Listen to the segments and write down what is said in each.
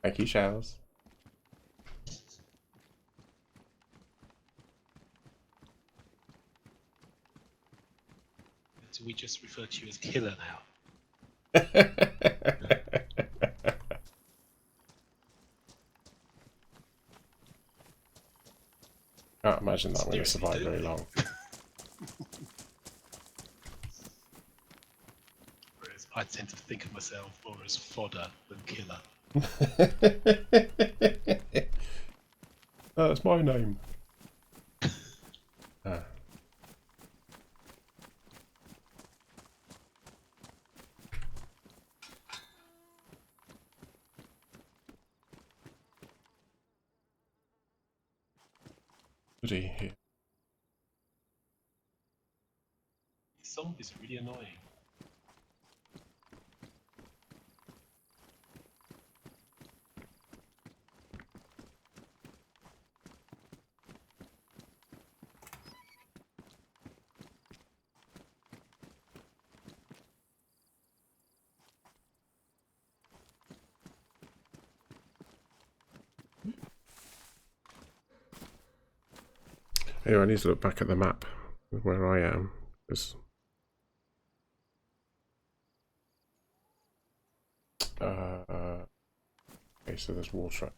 Thank you, Shells. Do we just refer to you as Killer now? Can't imagine that I'm going to survive very long. Whereas I tend to think of myself more as fodder than killer. That's my name. Goody here. These zombies are really annoying. Anyway, I need to look back at the map where I am. Because, okay, so there's water.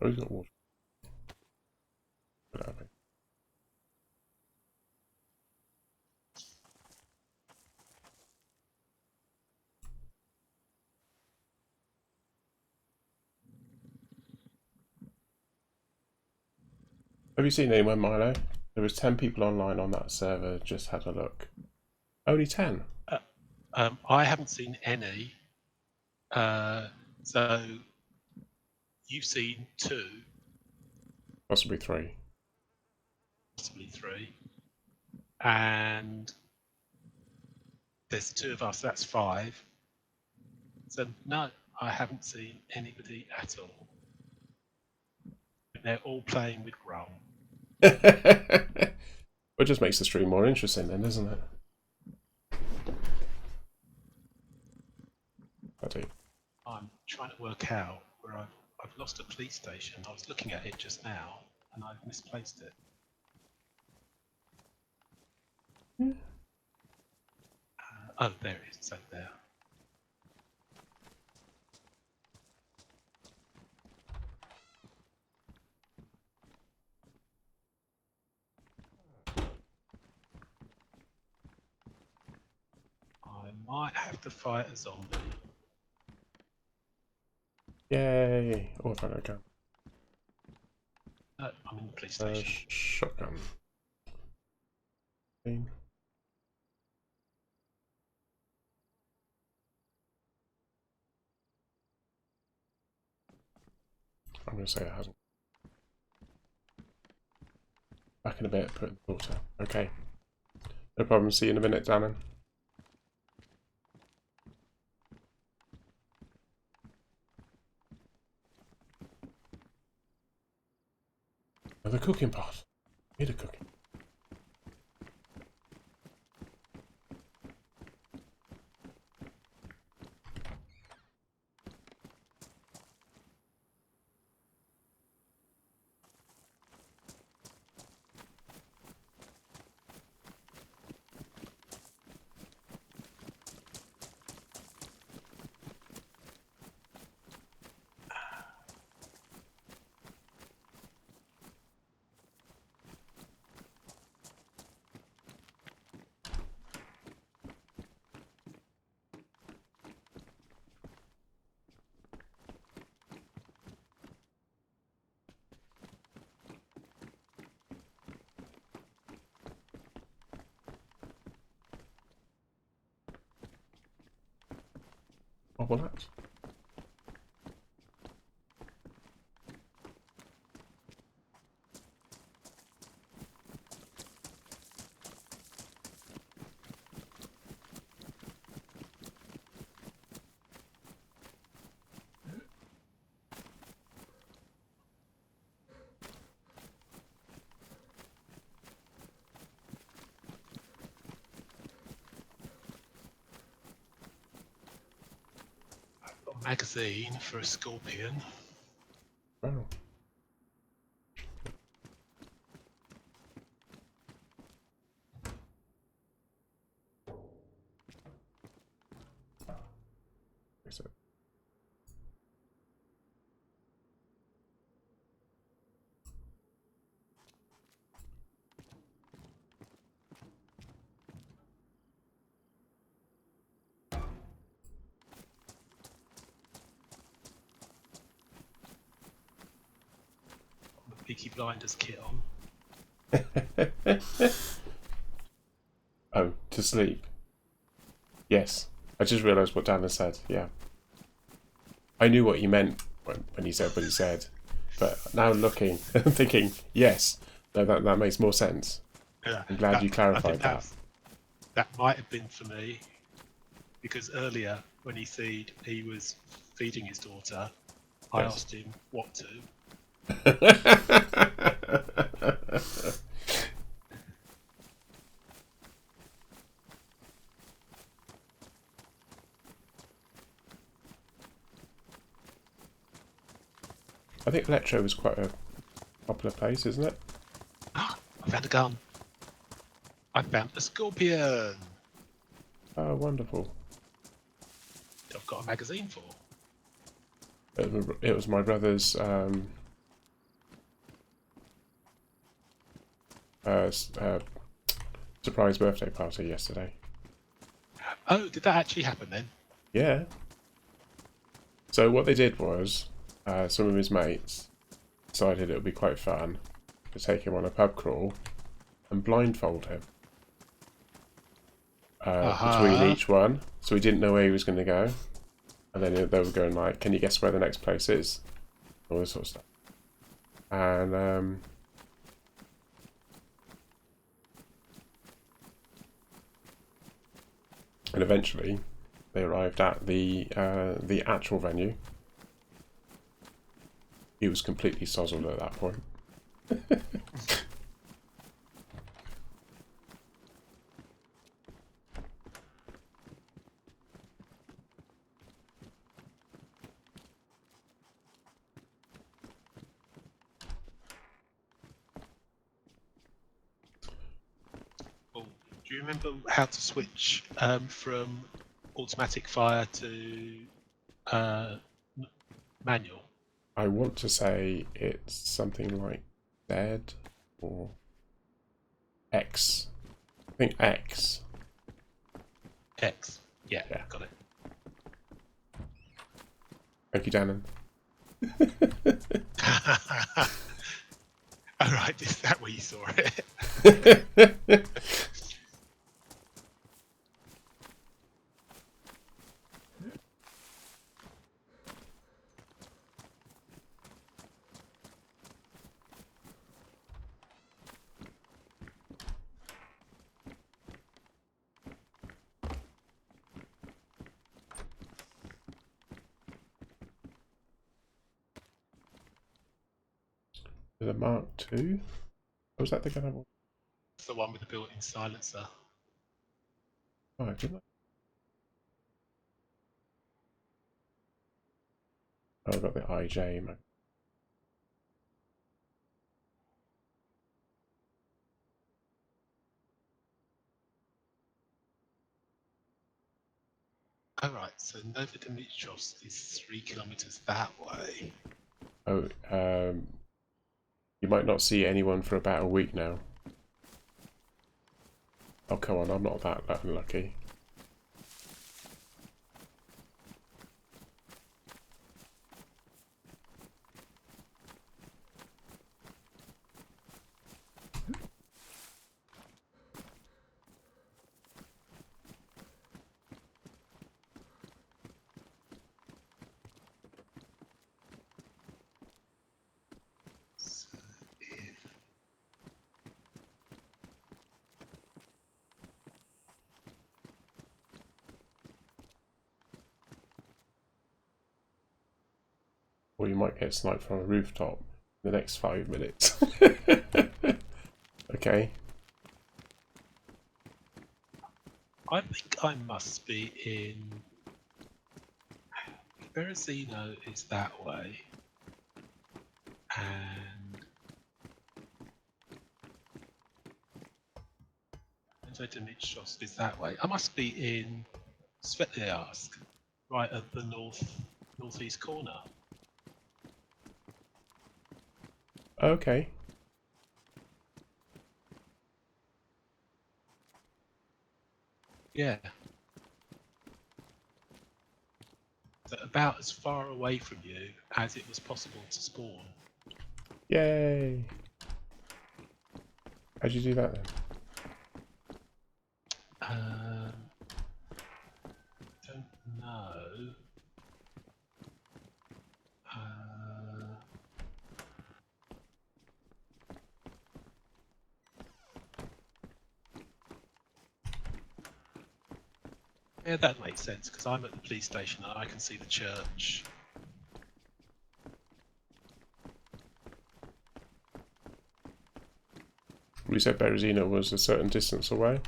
Oh, he's got water. Put it out, mate. Have you seen anyone, Milo? There was 10 people online on that server. Just had a look. Only 10. I haven't seen any. So you've seen 2, Possibly 3. possibly 3, and there's 2 of us. That's 5. So no, I haven't seen anybody at all. They're all playing with Grum. It just makes the stream more interesting then, doesn't it? I do. I'm trying to work out where I've lost a police station. I was looking at it just now, and I've misplaced it. Yeah. Oh, there it is. It's over there. I might have to fight a zombie. Yay! Oh, I found a gun. No, I'm in the police station. Shotgun. I'm going to say it hasn't. Back in a bit, put in the water. Okay. No problem. See you in a minute, Dannon. Oh, the cooking pot. Need a cooking. Oh, well, that's... a magazine for a scorpion. Oh. Is it? The Peaky Blinders kit on. Oh, to sleep. Yes. I just realised what Dan has said. Yeah. I knew what he meant when he said what he said. But now looking and thinking, yes, no, that makes more sense. Yeah, I'm glad you clarified I think that might have been for me, because earlier when he was feeding his daughter, I Yes. asked him what to. I think Electro is quite a popular place, isn't it? I found a gun. I found a scorpion. Oh, wonderful. I've got a magazine for. It was my brother's surprise birthday party yesterday. Oh, did that actually happen then? Yeah. So what they did was, some of his mates decided it would be quite fun to take him on a pub crawl and blindfold him between each one, so he didn't know where he was going to go. And then they were going like, "Can you guess where the next place is?" All this sort of stuff. And eventually, they arrived at the actual venue. He was completely sozzled at that point. Oh, do you remember how to switch from automatic fire to manual? I want to say it's something like Z or X. I think X. X. Yeah, Yeah. got it. Thank you, Dannon. All right, is that where you saw it? There's a Mark II. Oh, was that the gun I wanted? It's the one with the built-in silencer. Oh, didn't I? Oh, I got the IJ. All right, so Nova Dimitrovsk is 3 kilometers that way. Oh, you might not see anyone for about a week now. Oh, come on, I'm not that unlucky. So if Or you might get sniped from a rooftop in the next 5 minutes. Okay. I think I must be in Berezino is that way, and Nov Join the Grumstars is that way. I must be in Svetliarsk, right at the northeast corner. Okay. Yeah. So about as far away from you as it was possible to spawn. Yay! How'd you do that then? Don't know. Yeah, that makes sense because I'm at the police station and I can see the church. We said Berezino was a certain distance away.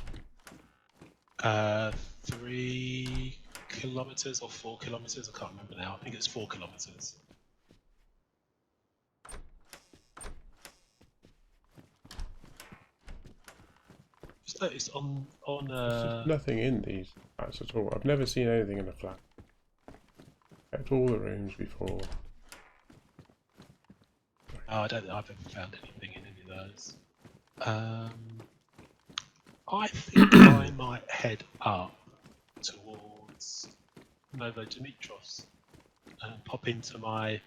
3 kilometers or 4 kilometers, I can't remember now. I think it's 4 kilometers. Just noticed There's nothing in these flats at all. I've never seen anything in a flat. Checked all the rooms before. I don't think I've ever found anything in any of those. I think I might head up towards Novodimitros and pop into my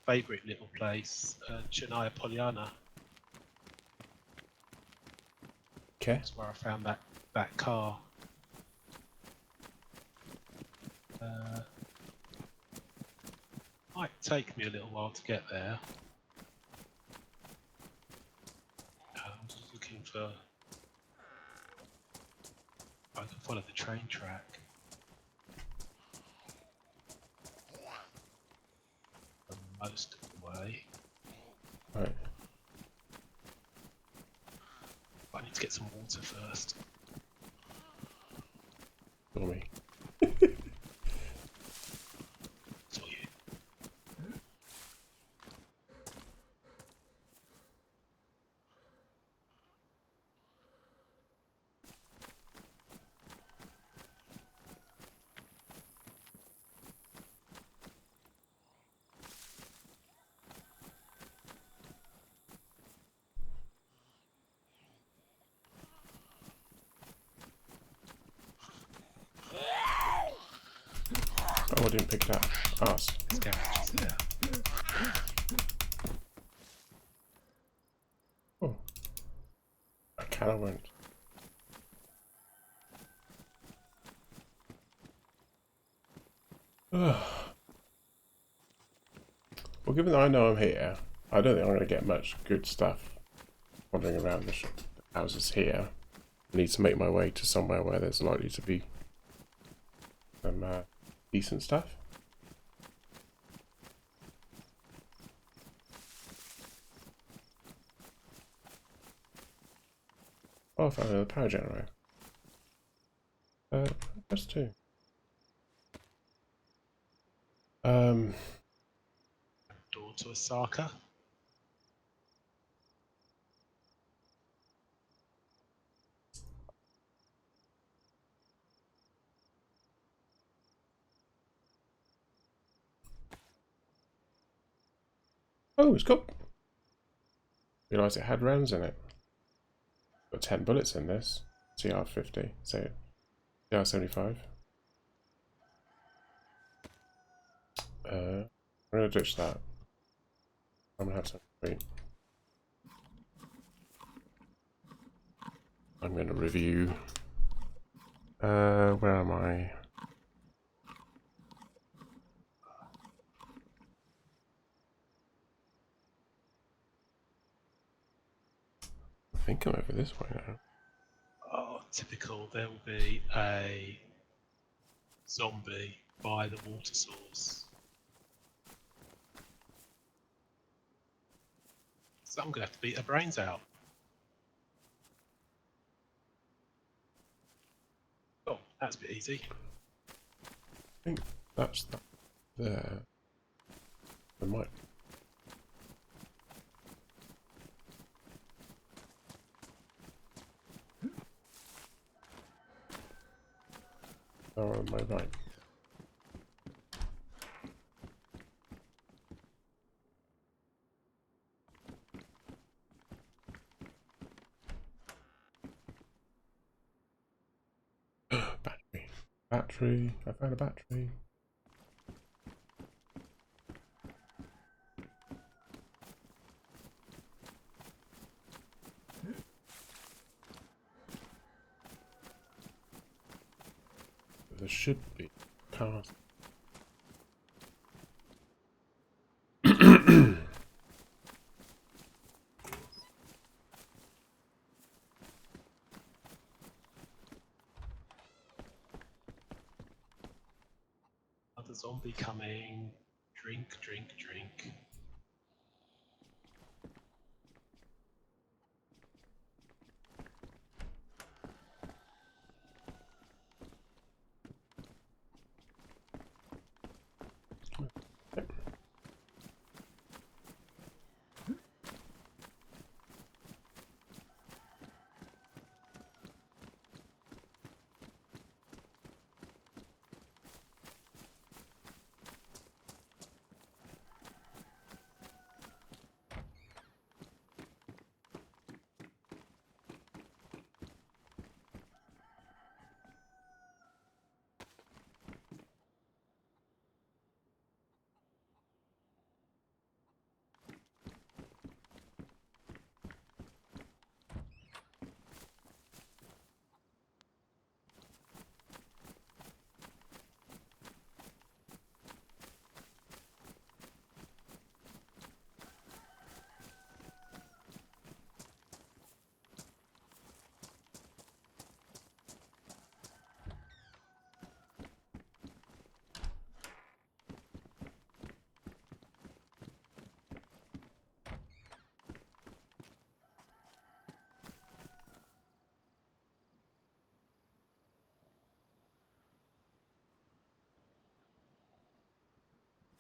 favourite little place, Chernaya Polyana. Okay. That's where I found that car. Might take me a little while to get there. I'm just looking for. I can follow the train track. For most of the way. Right. But I need to get some water first. For me. Saw you. Oh, I didn't pick that. Ass. This garage is there. Oh. I kind of went. Well, given that I know I'm here, I don't think I'm going to get much good stuff wandering around the houses here. I need to make my way to somewhere where there's likely to be some decent stuff. Oh, I found another power generator. That's two. Door to Osaka. Oh, it's got. Realised it had rounds in it. Got 10 bullets in this. CR50. So CR75. I'm gonna ditch that. I'm gonna have some wait. I'm gonna review. Where am I? I think I'm over this way now. Oh, typical. There will be a zombie by the water source. So I'm going to have to beat her brains out. Oh, that's a bit easy. I think that's that. there. I might. Oh, am I right? Battery. Battery. I found a battery. There should be cars. Another zombie coming. Drink, drink, drink.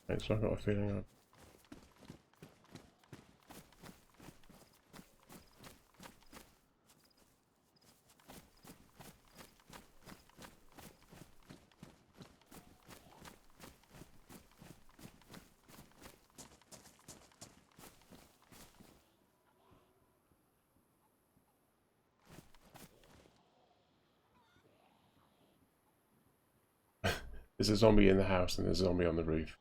Right, so I've got a feeling of. There's a zombie in the house and there's a zombie on the roof.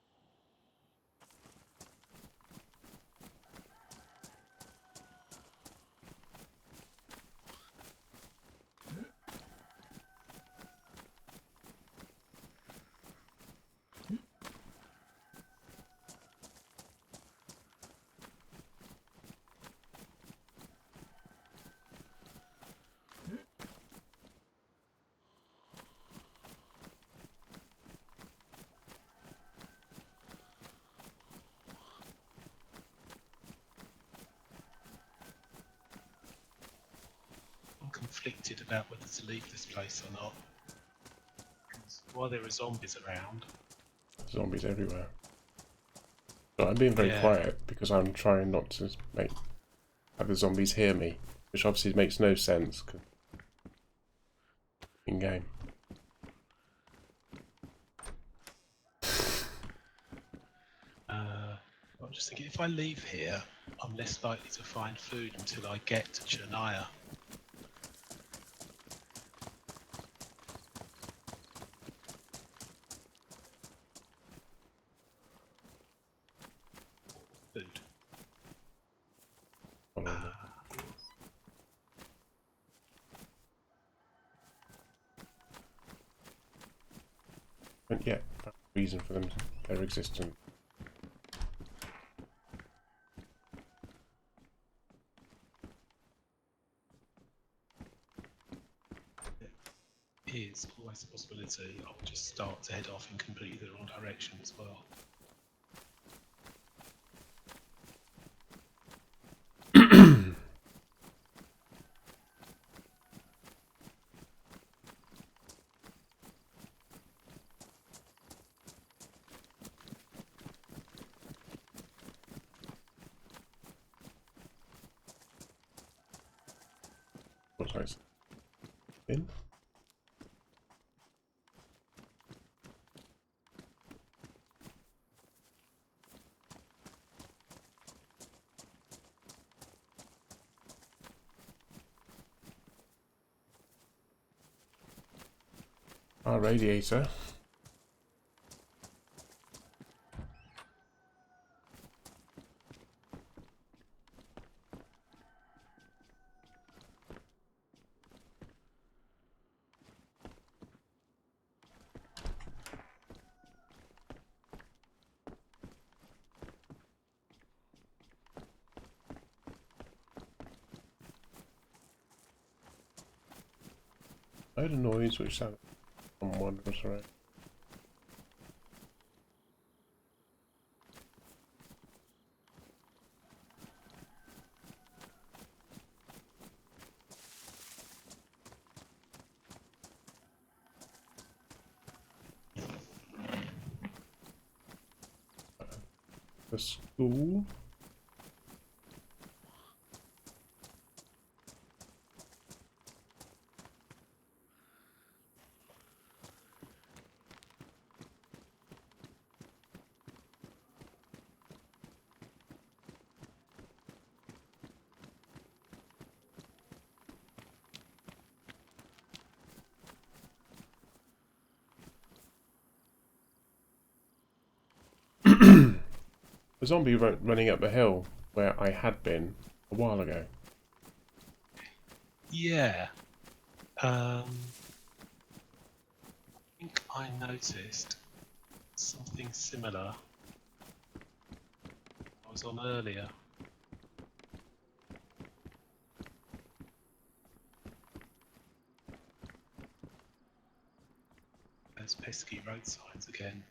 I'm conflicted about whether to leave this place or not. Because while there are zombies around, Zombies everywhere. But I'm being very quiet because I'm trying not to have the zombies hear me, which obviously makes no sense in game. I'm just thinking if I leave here, I'm less likely to find food until I get to Chennai. Food. Hold on. But yeah, that's the reason for them, their existence. Is always a possibility. I'll just start to head off in completely the wrong direction as well. looks like in. Our radiator. I heard a noise which sounded someone was right. The school. A zombie running up the hill where I had been a while ago. Yeah. I think I noticed something similar. I was on earlier. Those pesky road signs again.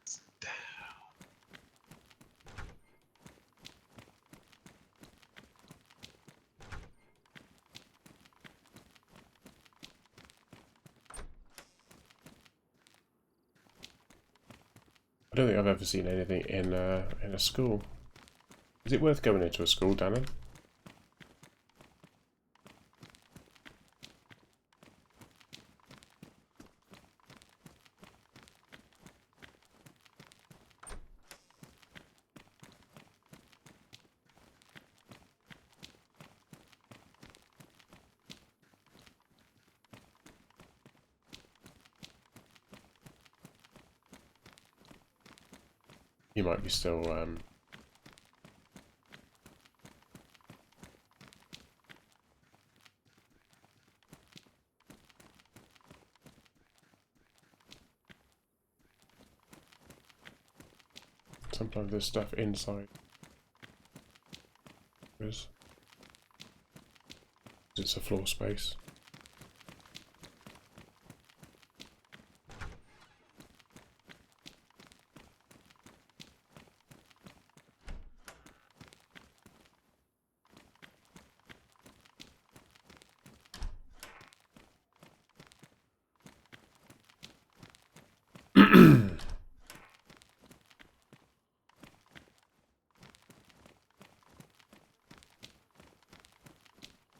It's down. I don't think I've ever seen anything in a school. Is it worth going into a school, Dannon? You might be still sometimes there's stuff inside. It's a floor space.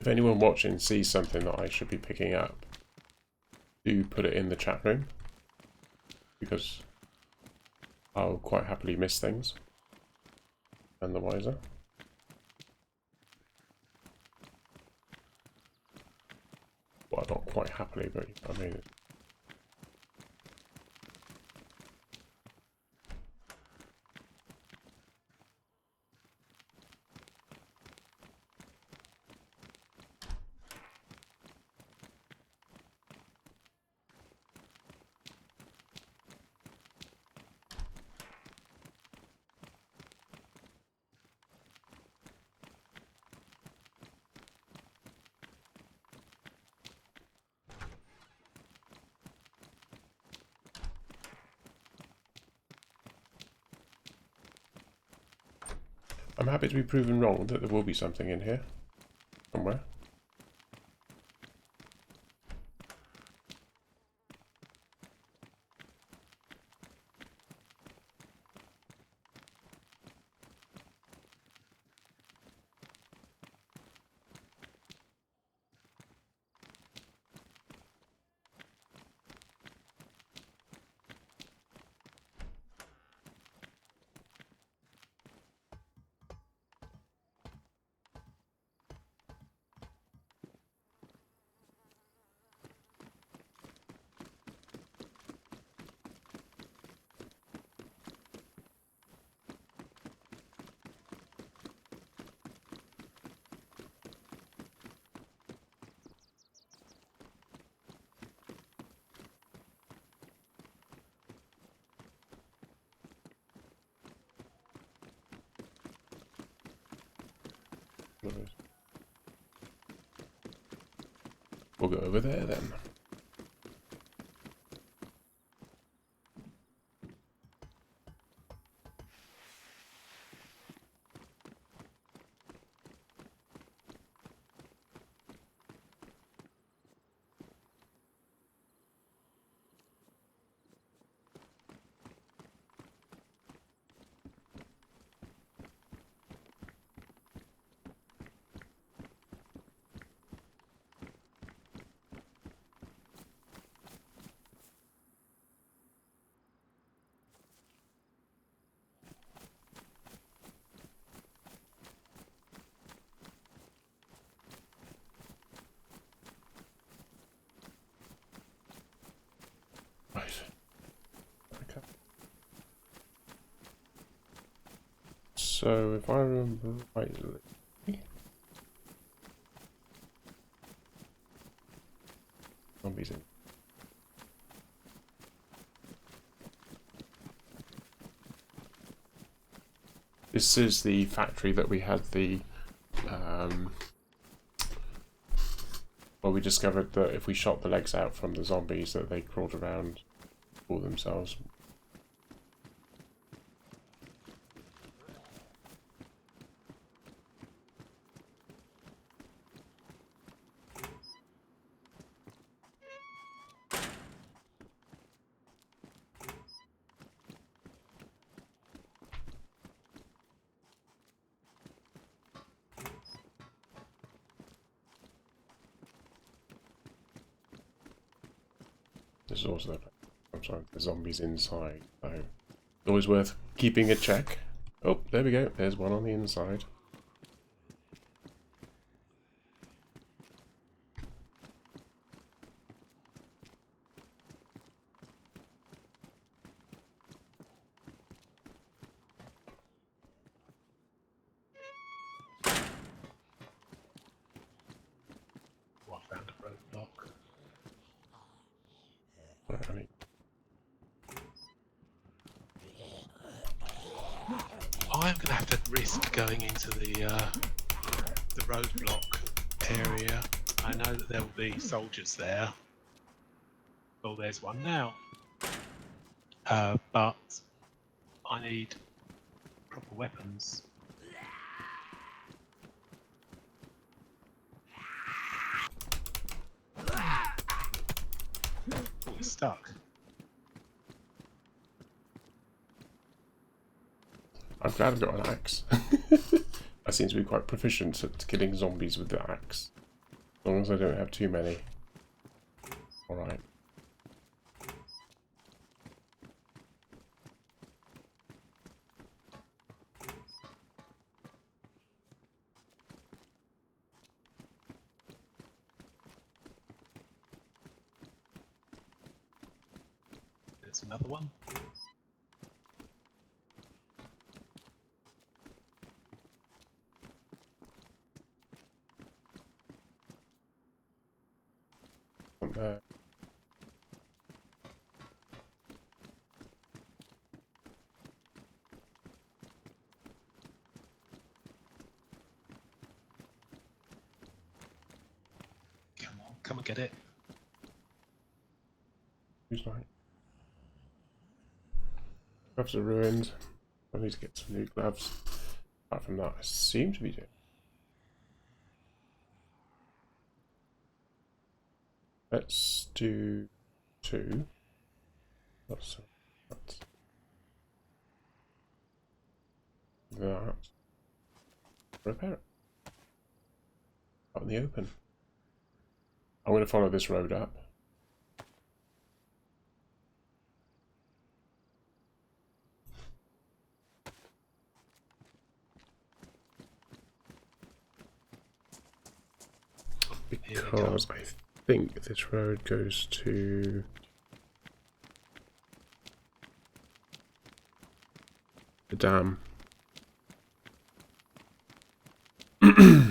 If anyone watching sees something that I should be picking up, do put it in the chat room, because I'll quite happily miss things, none the wiser. Well, not quite happily, but I mean, I'm happy to be proven wrong that there will be something in here somewhere. We'll go over there then. Right. Okay. So if I remember rightly, zombies in. This is the factory that we had the well, we discovered that if we shot the legs out from the zombies that they crawled around all themselves. This is also sometimes the zombies inside, so it's always worth keeping a check. Oh, there we go. There's one on the inside. Oh, I found a roadblock. Right, I'm going to have to risk going into the roadblock area. I know that there will be soldiers there. Well, there's one now. But I need proper weapons. Oh, it's stuck. I'm glad I've got an axe. I seem to be quite proficient at killing zombies with the axe. As long as I don't have too many. Alright. There's another one. Come and get it. Who's like? Gloves are ruined. I need to get some new gloves. Apart from that, I seem to be doing. Let's do 2. That's that. Repair it. Out in the open. I'm going to follow this road up. Because I think this road goes to the dam. Okay.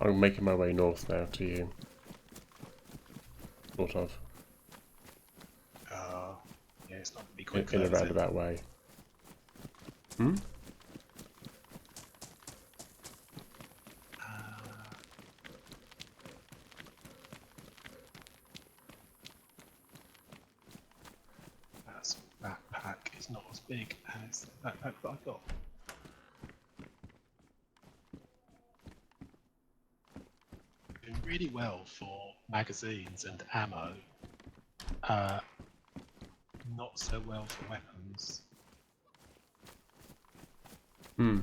I'm making my way north now to you. sort of. Yeah, it's not going to be quick. In a roundabout way. Hmm? That backpack is not as big as the backpack that I got. Doing really well for magazines and ammo. Not so well for weapons. Hmm.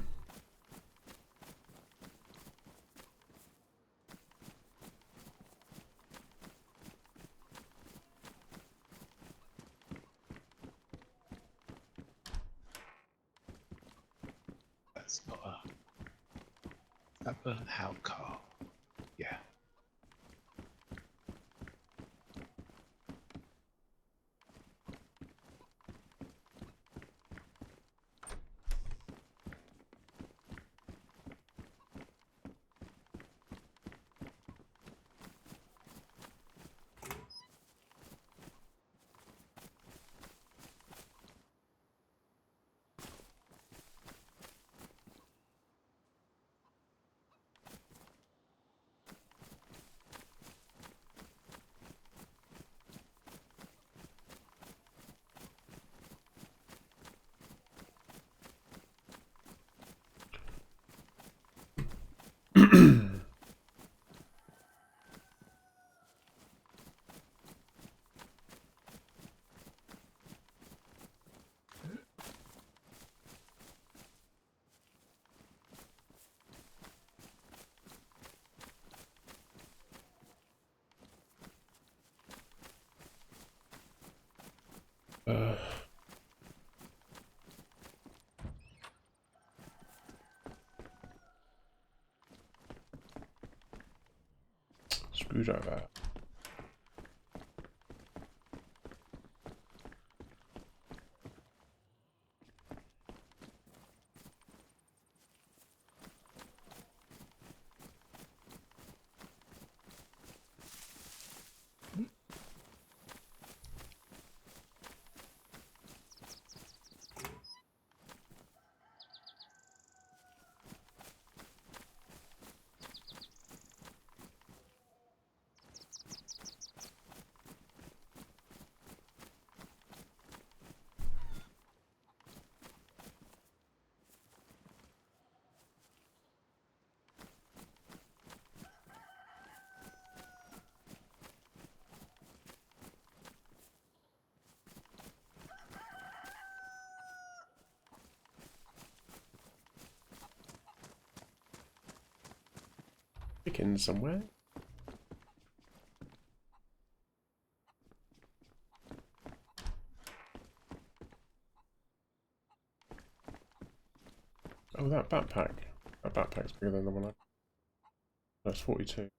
That's not a... That burnt out car. Yeah. Screwdriver. Chicken somewhere. Oh, that backpack. That backpack's bigger than the one I... That's 42.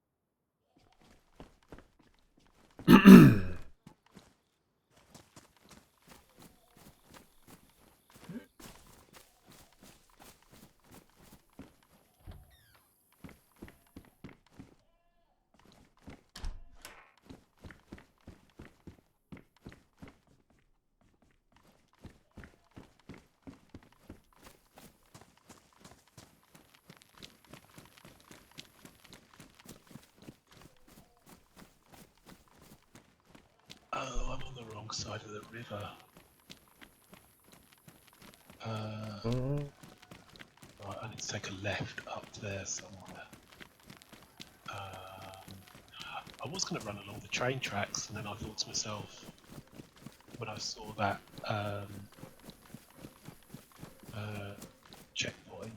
Oh, I'm on the wrong side of the river. Oh. Right, I need to take a left up there somewhere. I was going to run along the train tracks, and then I thought to myself, when I saw that checkpoint,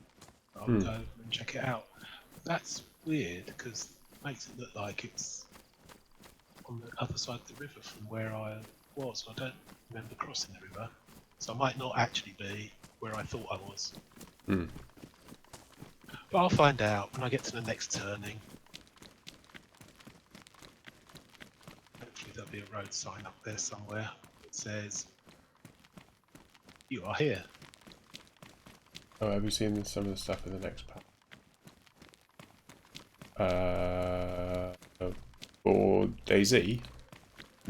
I'll go over and check it out. That's weird, because it makes it look like it's on the other side of the river from where I was. I don't remember crossing the river, so I might not actually be where I thought I was. Hmm. But I'll find out when I get to the next turning. Hopefully there'll be a road sign up there somewhere that says, "You are here." Oh, have you seen some of the stuff in the next pack? For DayZ?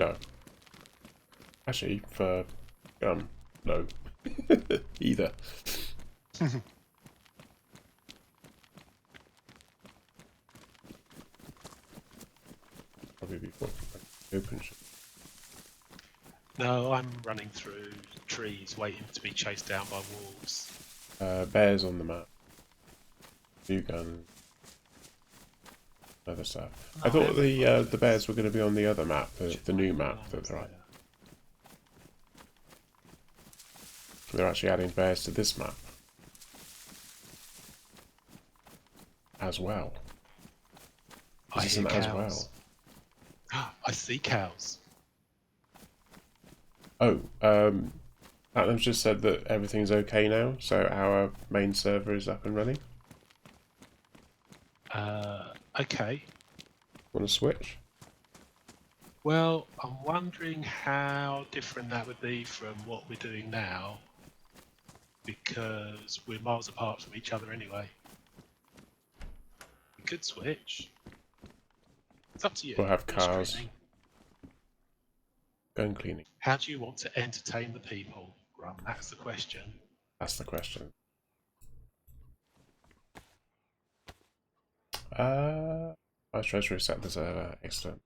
No. Actually, for no. Either. Probably before open. No, I'm running through trees, waiting to be chased down by wolves. Bears on the map. 2 guns. Other stuff. No, I thought I the bears were going to be on the other map, the new map that they're on. They're actually adding bears to this map as well. I This hear isn't cows. as well. I see cows. Oh, Platinum's just said that everything's okay now, so our main server is up and running. Okay. Want to switch? Well, I'm wondering how different that would be from what we're doing now, because we're miles apart from each other anyway. We could switch. It's up to you. We'll have You're cars. streaming. Gun cleaning. How do you want to entertain the people, Grum? That's the question. That's the question. I tried to reset the server. Excellent.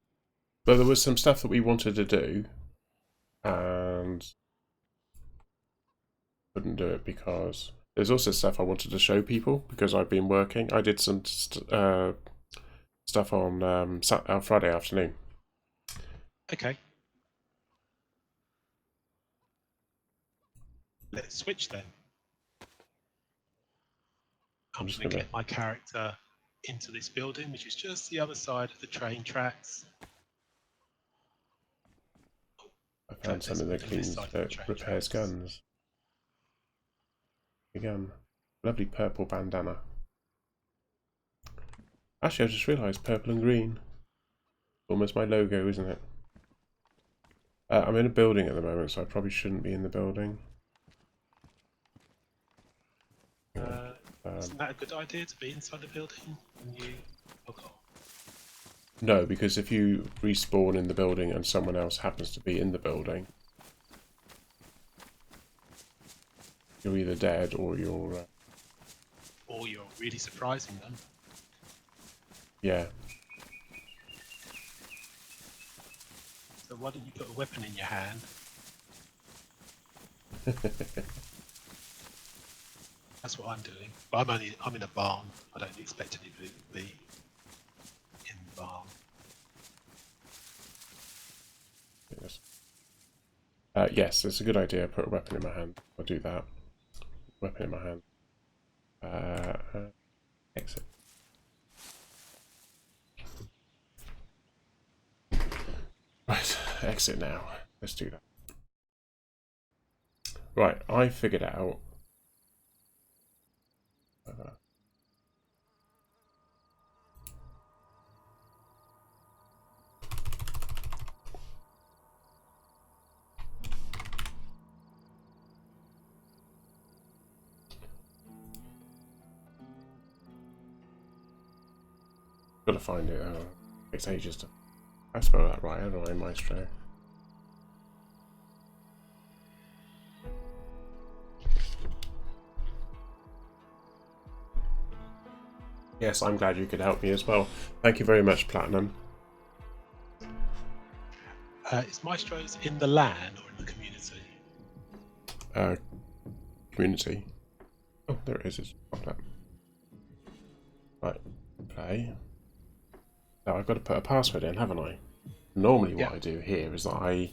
But there was some stuff that we wanted to do, and couldn't do it because there's also stuff I wanted to show people because I've been working. I did some stuff on Friday afternoon. Okay. Let's switch then. I'm just going to get my character into this building, which is just the other side of the train tracks. I found something that cleans, repairs guns. A gun. Lovely purple bandana. Actually, I just realised purple and green. Almost my logo, isn't it? I'm in a building at the moment, so I probably shouldn't be in the building. Isn't that a good idea to be inside the building when you log on? No, because if you respawn in the building and someone else happens to be in the building, you're either dead or you're... Or you're really surprising them. Yeah. So why don't you put a weapon in your hand? That's what I'm doing. But I'm in a barn. I don't expect anybody to be in the barn. Yes. Yes, it's a good idea. Put a weapon in my hand. I'll do that. Weapon in my hand. Exit. Right, exit now. Let's do that. Right, I figured out. Gotta find it. Takes ages to. I spell that right, haven't I, Maestro? Yes, I'm glad you could help me as well. Thank you very much, Platinum. Is Maestro's in the LAN or in the community? Community. Oh, there it is. It's popped up. Right, play. Now I've got to put a password in, haven't I? Normally what I do here is that I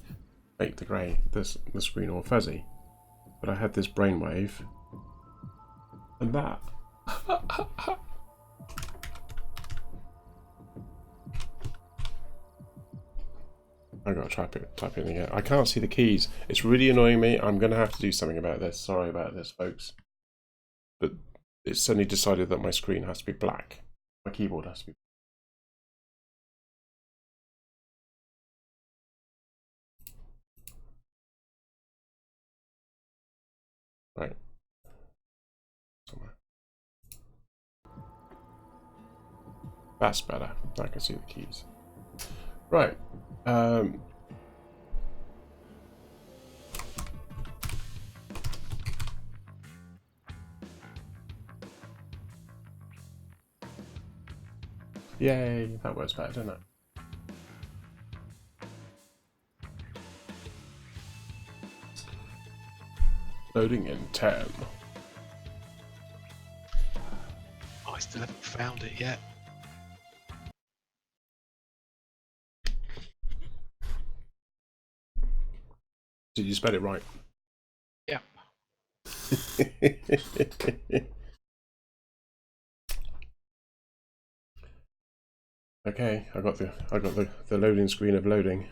make the screen all fuzzy. But I had this brainwave. And that. I gotta type it in again. I can't see the keys. It's really annoying me. I'm gonna have to do something about this. Sorry about this, folks. But it's suddenly decided that my screen has to be black. My keyboard has to be. Right. Somewhere. That's better. I can see the keys. Right. Yay, that works better, doesn't it? Loading in 10. I still haven't found it yet. Did you spell it right? Yep. Okay, I got the loading screen of loading.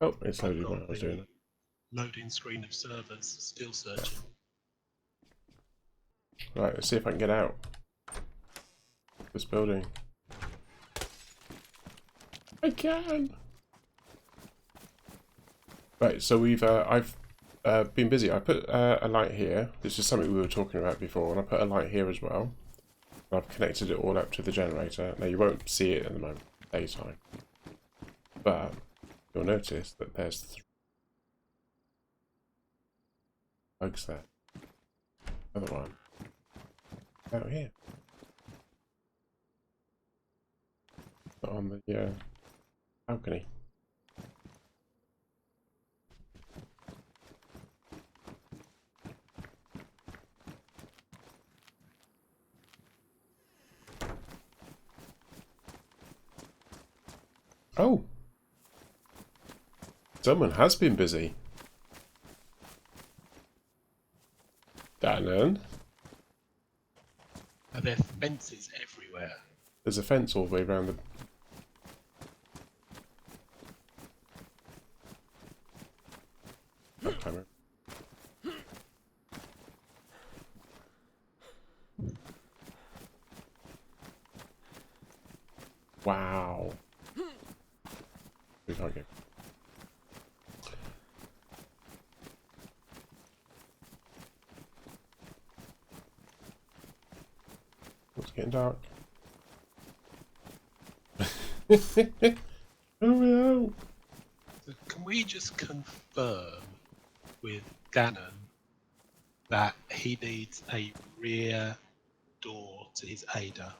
Oh, it's I've loaded got when I was the doing it. loading screen of servers, still searching. Right, let's see if I can get out this building. I can. Right, so I've been busy. I put a light here. This is something we were talking about before, and I put a light here as well. I've connected it all up to the generator. Now you won't see it at the moment, daytime, but you'll notice that there's 3 bugs there. Another one out here. Not on the balcony. Oh! Someone has been busy. Dannon. And there are fences everywhere. There's a fence all the way around the... Camera. Wow. We can't get... It's getting dark. Oh no! So can we just confirm with Gannon that he needs a rear door to his Ada?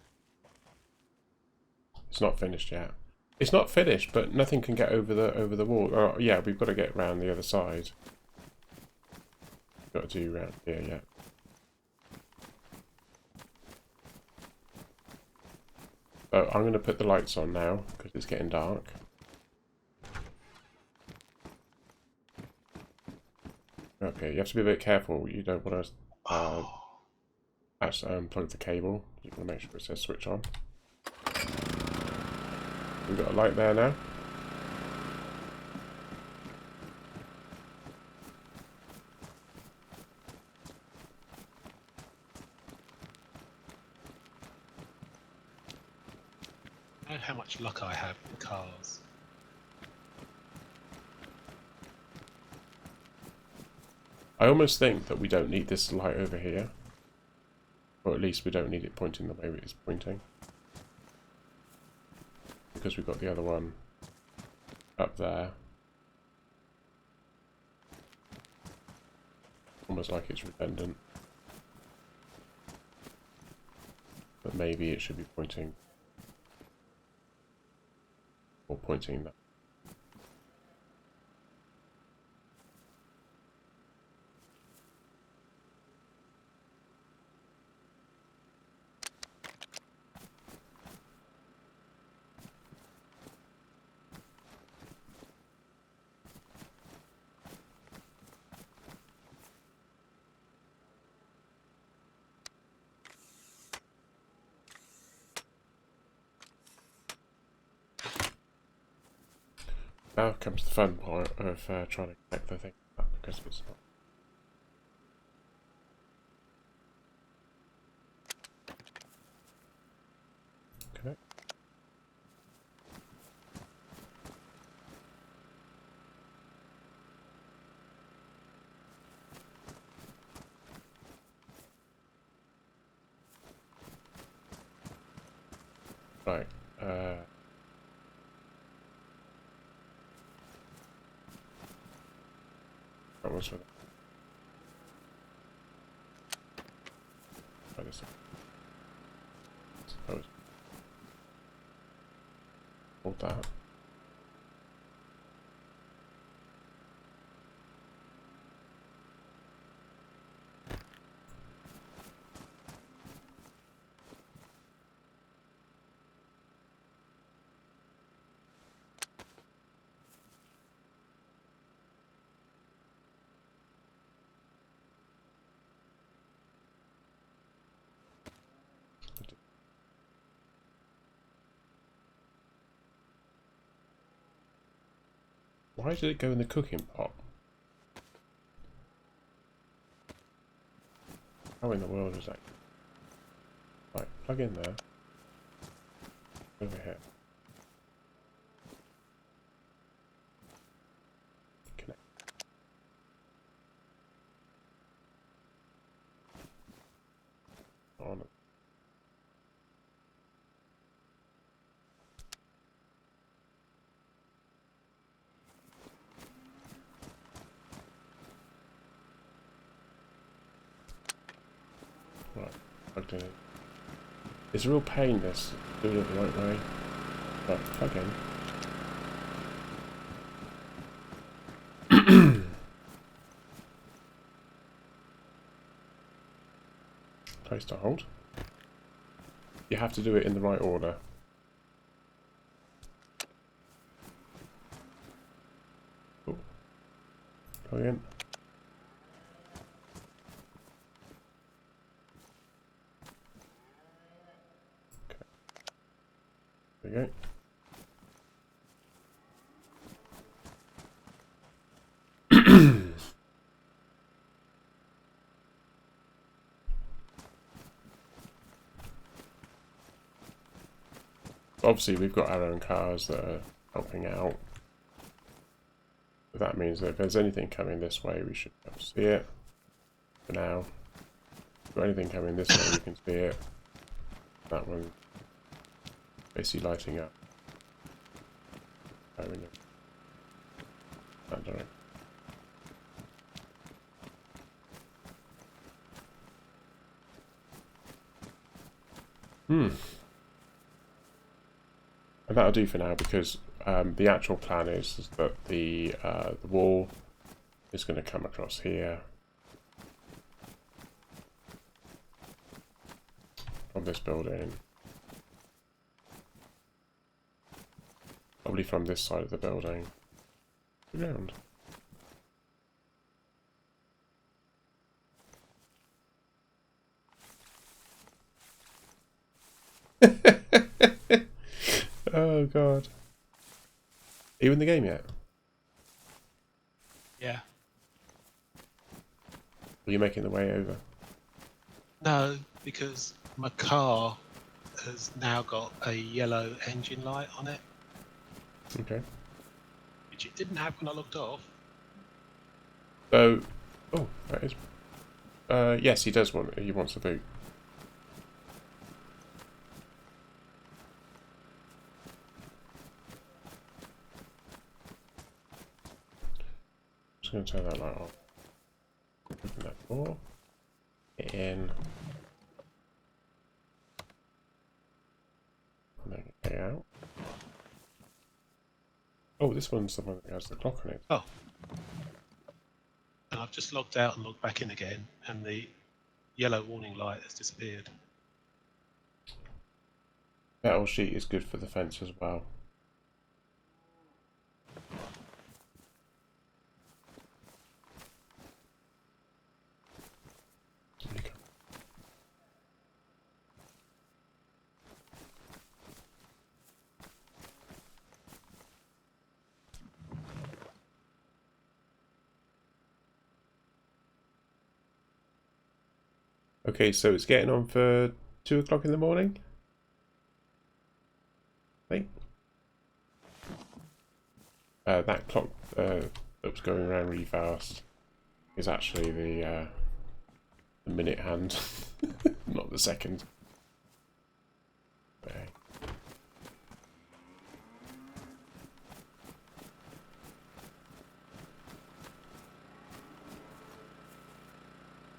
It's not finished yet. It's not finished, but nothing can get over the wall. Oh yeah, we've got to get round the other side. Got to do round here, yeah. So I'm going to put the lights on now because it's getting dark. Okay, you have to be a bit careful. You don't want to actually unplug the cable. You want to make sure it says switch on. We've got a light there now. I know how much luck I have with cars. I almost think that we don't need this light over here. Or at least we don't need it pointing the way it's pointing. Because we've got the other one up there. Almost like it's redundant. But maybe it should be pointing... or pointing that. Now comes the fun part of trying to connect the thing up because it's not. Okay. Right. That was for that. Try this. Suppose. Hold that. Why did it go in the cooking pot? How in the world is that? Right, plug in there. Over here. Connect. On. Right, plugged in. It's a real pain this, doing it the right way. Right, plug in. Place to hold. You have to do it in the right order. Cool. Plug in. There we go. Obviously we've got our own cars that are helping out. But that means that if there's anything coming this way we should be able to see it. For now. If we've got anything coming this way we can see it. That one basically lighting up. That direction. And that'll do for now because the actual plan is that the wall is going to come across here from this building, probably from this side of the building, around. Oh god. Are you in the game yet? Yeah. Are you making the way over? No, because my car has now got a yellow engine light on it, Okay. which it didn't have when I looked off. So, oh, that is. Yes, he does want. He wants a boot. Just going to turn that light off. Open that door. Get in. And then get out. Oh, this one's the one that has the clock on it. Oh. And I've just logged out and logged back in again, and the yellow warning light has disappeared. Metal sheet is good for the fence as well. Okay, so it's getting on for 2 o'clock in the morning. I think. That clock that was going around really fast is actually the minute hand, not the second. Okay.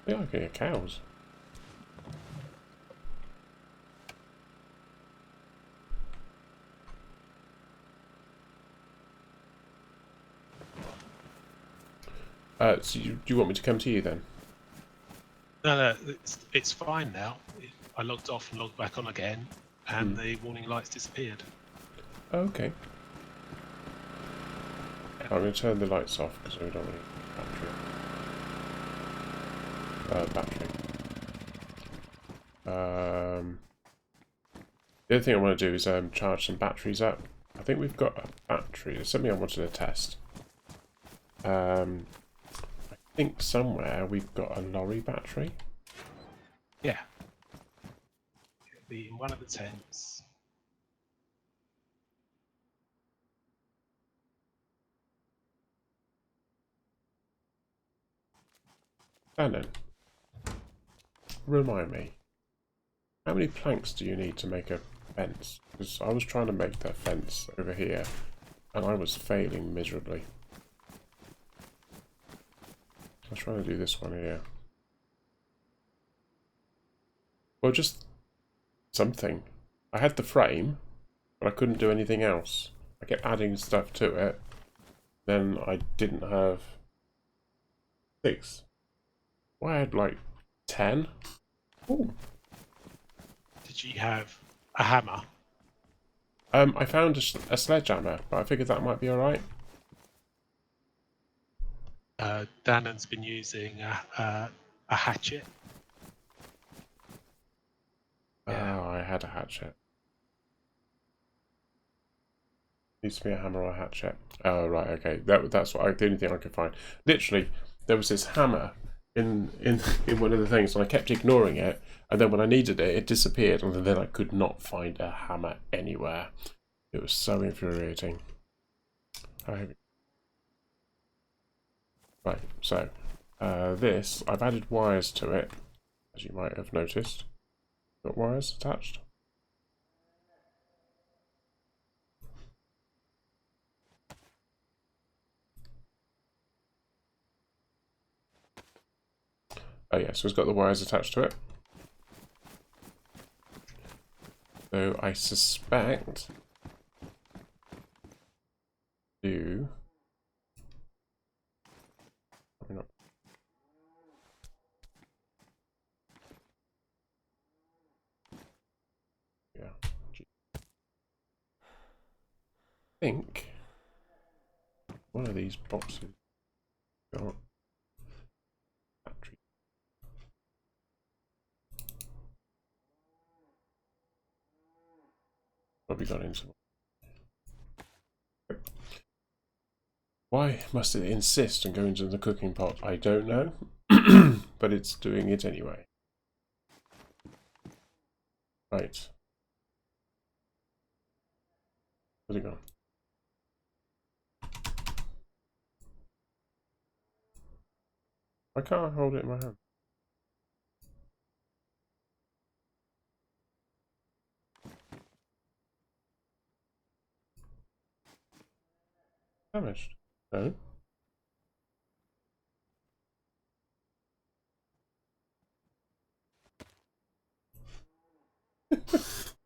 They are getting cows. So do you want me to come to you then? No, it's fine now. I logged off and logged back on again, and the warning lights disappeared. Oh, okay. I'm going to turn the lights off because we don't need battery. The other thing I want to do is charge some batteries up. I think we've got a battery. There's something I wanted to test. I think somewhere we've got a lorry battery. Yeah. It'll be in one of the tents. Shannon, remind me, how many planks do you need to make a fence? Because I was trying to make the fence over here, and I was failing miserably. I was trying to do this one here. Well, just something. I had the frame, but I couldn't do anything else. I kept adding stuff to it. Then I didn't have 6. Well, I had like 10. Ooh. Did you have a hammer? I found a sledgehammer, but I figured that might be alright. Dannon's been using a hatchet. Yeah. Oh, I had a hatchet. Needs to be a hammer or a hatchet. Oh, right, okay. That's what the only thing I could find. Literally, there was this hammer in one of the things, and I kept ignoring it. And then when I needed it, it disappeared, and then I could not find a hammer anywhere. It was so infuriating. Right, so this, I've added wires to it, as you might have noticed. Got wires attached. Oh yeah, so it's got the wires attached to it. So I suspect probably not. Yeah. I think one of these boxes got battery. Probably got into. Why must it insist on going into the cooking pot? I don't know, but it's doing it anyway. Right. Where's it gone? Why can't I hold it in my hand? Damaged. No.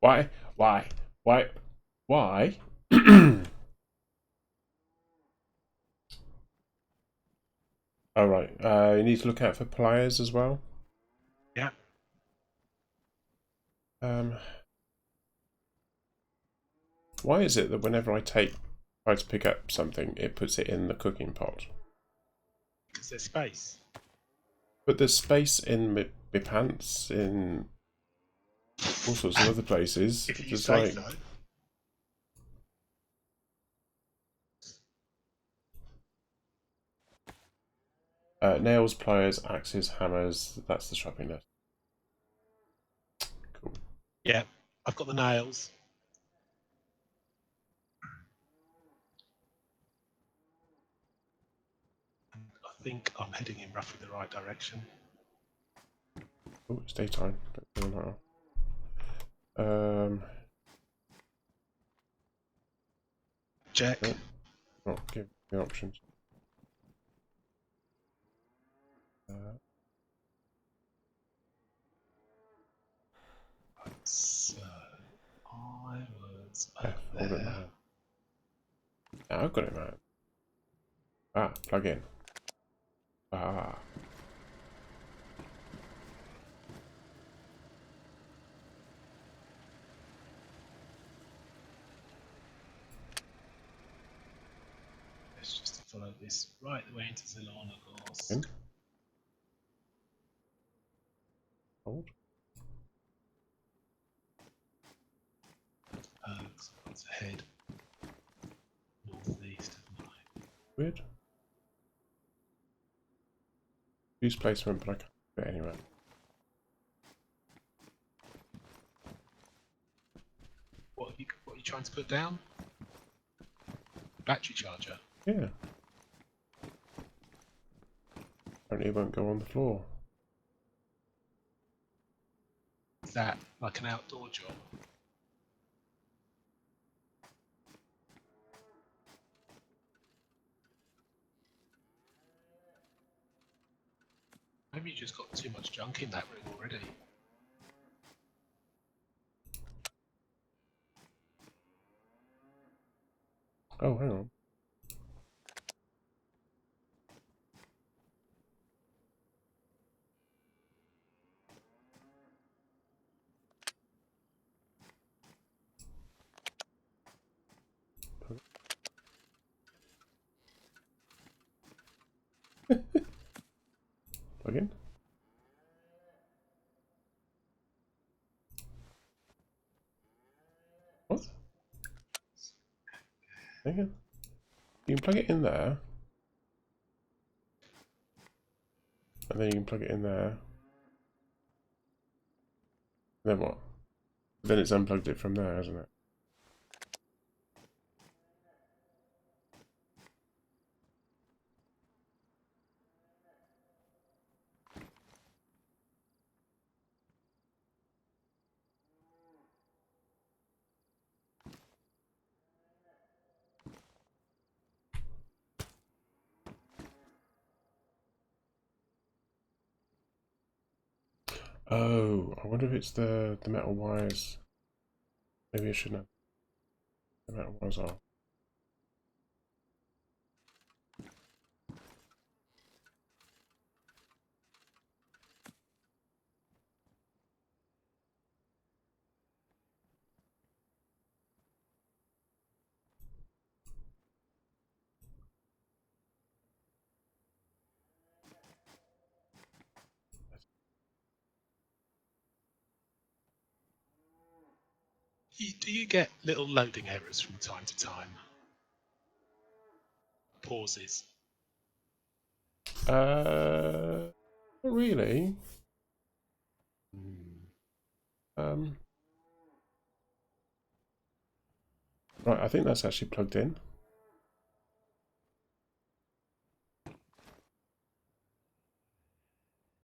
Why? Why? Why? Why? All right. You need to look out for pliers as well. Yeah. Why is it that whenever I try to pick up something, it puts it in the cooking pot? Because there's space. But there's space in my pants, in all sorts of other places. If you Just say like so. nails, pliers, axes, hammers. That's the shopping list. Cool. Yeah, I've got the nails. I think I'm heading in roughly the right direction. Oh, it's daytime. Don't know Check. no, not give me options. So I was F, up hold it in my there. hand. Yeah, I've got it, man. Ah, plug in. Ah. Let's just follow this right the way into Zelana Gorsk. In. Hold. Looks like it's ahead. Northeast of mine. Weird. Use placement, but I can't get anywhere. What are you trying to put down? Battery charger. Yeah. Apparently it won't go on the floor. Is that like an outdoor job? Maybe you just got too much junk in that room already. Oh, hang on. Plug in. What? Hang on. You can plug it in there. And then you can plug it in there. Then what? Then it's unplugged it from there, hasn't it? Oh, I wonder if it's the metal wires. Maybe I shouldn't have the metal wires on. Do you get little loading errors from time to time? Pauses? Not really. Right, I think that's actually plugged in.